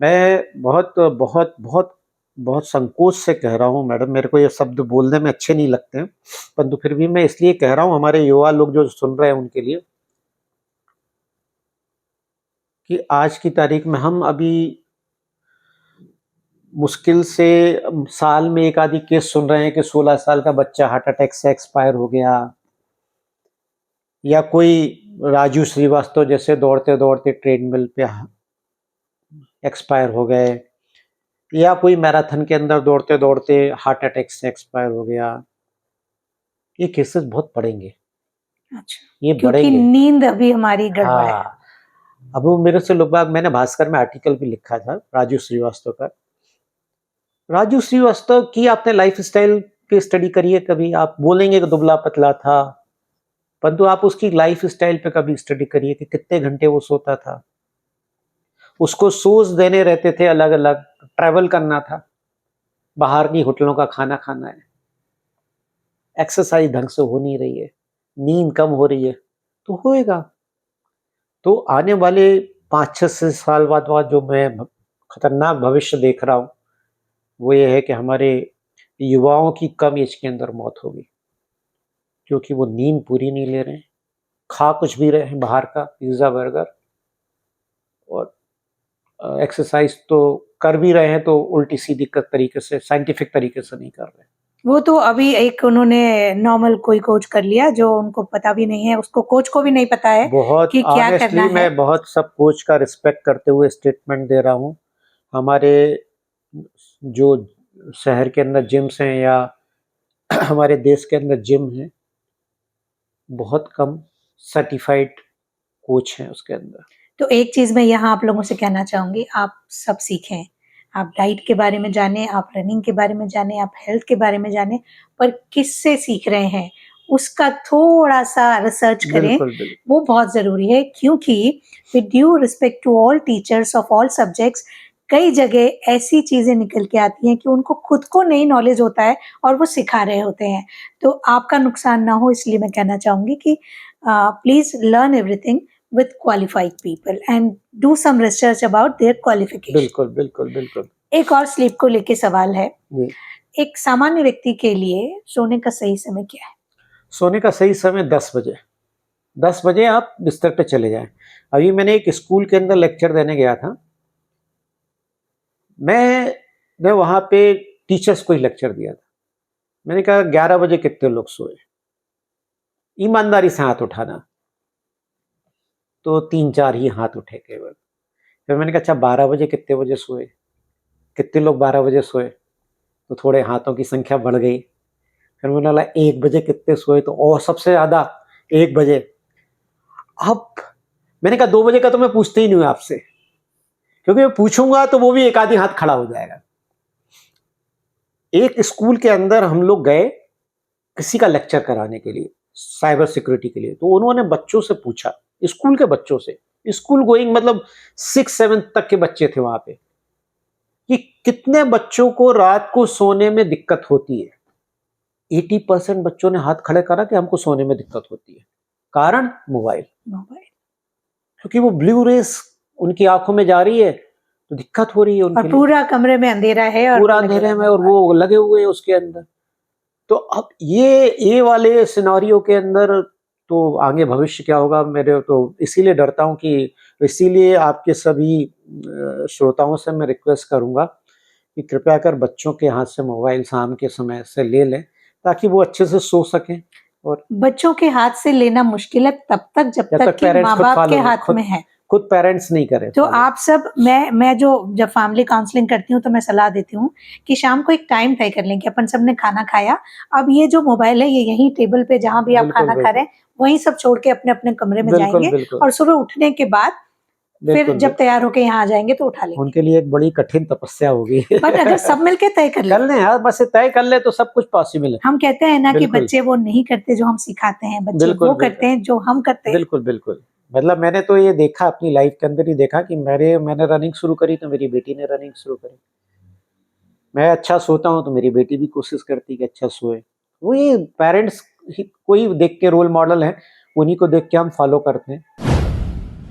मैं बहुत बहुत बहुत बहुत संकोच से कह रहा हूँ मैडम, मेरे को ये शब्द बोलने में अच्छे नहीं लगते हैं, परंतु फिर भी मैं इसलिए कह रहा हूँ हमारे युवा लोग जो सुन रहे हैं उनके लिए, कि आज की तारीख में हम अभी मुश्किल से साल में एक आधी केस सुन रहे हैं कि 16 साल का बच्चा हार्ट अटैक से एक्सपायर हो गया, या कोई राजू श्रीवास्तव जैसे दौड़ते दौड़ते ट्रेडमिल पे एक्सपायर हो गए, या कोई मैराथन के अंदर दौड़ते दौड़ते हार्ट अटैक से एक्सपायर हो गया। ये केसेस बहुत बढ़ेंगे, अच्छा, ये क्योंकि बढ़ेंगे। नींद अभी हमारी गड़बड़ है। हाँ, अब वो मेरे से लोग मैंने भास्कर में आर्टिकल भी लिखा था राजू श्रीवास्तव का। राजू श्रीवास्तव की आपने लाइफ स्टाइल की स्टडी करी है कभी? आप बोलेंगे कि दुबला पतला था, परंतु आप उसकी लाइफ स्टाइल पे कभी स्टडी करिए कि कितने घंटे वो सोता था। उसको सोच देने रहते थे अलग अलग, ट्रैवल करना था, बाहर की होटलों का खाना खाना है, एक्सरसाइज ढंग से हो नहीं रही है, नींद कम हो रही है, तो होएगा। तो आने वाले 5-6 साल बाद जो मैं खतरनाक भविष्य देख रहा हूँ वो ये है कि हमारे युवाओं की कम एज के अंदर मौत होगी, क्योंकि वो नींद पूरी नहीं ले रहे हैं, खा कुछ भी रहे हैं बाहर का, पिज्जा बर्गर, और एक्सरसाइज तो कर भी रहे हैं तो उल्टी सीधी तरीके से, साइंटिफिक तरीके से नहीं कर रहे। वो तो अभी एक उन्होंने नॉर्मल कोई कोच कर लिया जो उनको पता भी नहीं है, उसको कोच को भी नहीं पता है बहुत कि क्या करना ऑनेस्टली है। मैं बहुत सब कोच का रिस्पेक्ट करते हुए स्टेटमेंट दे रहा हूँ। हमारे जो शहर के अंदर जिम्स हैं या हमारे देश के अंदर जिम हैं, बहुत कम सर्टिफाइड कोच हैं उसके अंदर। तो एक चीज मैं यहाँ आप लोगों से कहना चाहूंगी, आप सब सीखें, आप डाइट के बारे में जाने, आप रनिंग के बारे में जाने, आप हेल्थ के बारे में जाने, पर किससे सीख रहे हैं उसका थोड़ा सा रिसर्च करें। बिल्कुल बिल्कुल वो बहुत जरूरी है, क्योंकि with due respect to all teachers of all subjects, कई जगह ऐसी चीजें निकल के आती हैं कि उनको खुद को नहीं नॉलेज होता है और वो सिखा रहे होते हैं, तो आपका नुकसान ना हो इसलिए मैं कहना चाहूंगी कि please learn everything with qualified people and do some research about their qualification. बिल्कुल बिल्कुल बिल्कुल। एक और स्लीप को लेके सवाल है, जी, एक सामान्य व्यक्ति के लिए सोने का सही समय क्या है? सोने का सही समय 10 बजे। 10 बजे आप बिस्तर पे चले जाएं। अभी मैंने एक स्कूल के अंदर लेक्चर देने गया था, मैं वहां पे टीचर्स को ही लेक्चर दिया था। मैंने कहा 11 बजे कितने लोग सोए, ईमानदारी से हाथ उठाना, तो 3-4 ही हाथ उठे केवल। फिर मैंने कहा अच्छा 12 बजे कितने बजे सोए, कितने लोग 12 बजे सोए, तो थोड़े हाथों की संख्या बढ़ गई। फिर मैंने बोला 1 बजे कितने सोए, तो और सबसे ज्यादा 1 बजे। अब मैंने कहा 2 बजे का तो मैं पूछते ही नहीं हूं आपसे, क्योंकि मैं पूछूंगा तो वो भी एक आधी हाथ खड़ा हो जाएगा। एक स्कूल के अंदर हम लोग गए किसी का लेक्चर कराने के लिए, साइबर सिक्योरिटी के लिए, तो उन्होंने बच्चों से पूछा, स्कूल के बच्चों से, स्कूल गोइंग मतलब 6-7 तक के बच्चे थे वहां पे, कि कितने बच्चों को रात को सोने में दिक्कत होती है। 80% बच्चों ने हाथ खड़े करा कि हमको सोने में दिक्कत होती है। कारण मोबाइल, क्योंकि वो ब्लू रेस उनकी आंखों में जा रही है तो दिक्कत हो रही है उनके और पूरा कमरे में अंधेरा है, और पूरा अंधेरे में, और वो लगे हुए हैं उसके अंदर। तो अब ये वाले सिनारियो के अंदर तो आगे भविष्य क्या होगा, मेरे तो इसीलिए डरता हूं कि, इसीलिए आपके सभी श्रोताओं से मैं रिक्वेस्ट करूंगा कि कृपया कर बच्चों के हाथ से मोबाइल शाम के समय से ले लें, ताकि वो अच्छे से सो सकें। और बच्चों के हाथ से लेना मुश्किल है तब तक जब तक कि माँ बाप के हाथ में है, खुद पेरेंट्स नहीं करें। तो आप सब, मैं जो जब फैमिली काउंसलिंग करती हूँ तो मैं सलाह देती हूँ कि शाम को एक टाइम तय कर लें कि अपन सब ने खाना खाया, अब ये जो मोबाइल है ये यहीं टेबल पे जहाँ भी आप खाना खा रहे हैं वहीं सब छोड़ के अपने अपने कमरे में जाएंगे, और सुबह उठने के बाद फिर जब तैयार होके यहाँ आ जाएंगे तो उठा लेंगे। उनके लिए एक बड़ी कठिन तपस्या होगी, बट अगर सब मिलके तय कर लें यार, बस तय कर ले तो सब कुछ पॉसिबल है। हम कहते हैं ना कि बच्चे वो नहीं करते जो हम सिखाते हैं, बच्चे वो करते हैं जो हम करते हैं। बिल्कुल बिल्कुल। मतलब मैंने तो ये देखा अपनी लाइफ के अंदर ही देखा कि मैंने रनिंग शुरू करी तो मेरी बेटी ने रनिंग शुरू करी। मैं अच्छा सोता हूँ तो मेरी बेटी भी कोशिश करती कि अच्छा सोए। वो ये पेरेंट्स कोई देख के रोल मॉडल है, उन्हीं को देख के हम फॉलो करते हैं।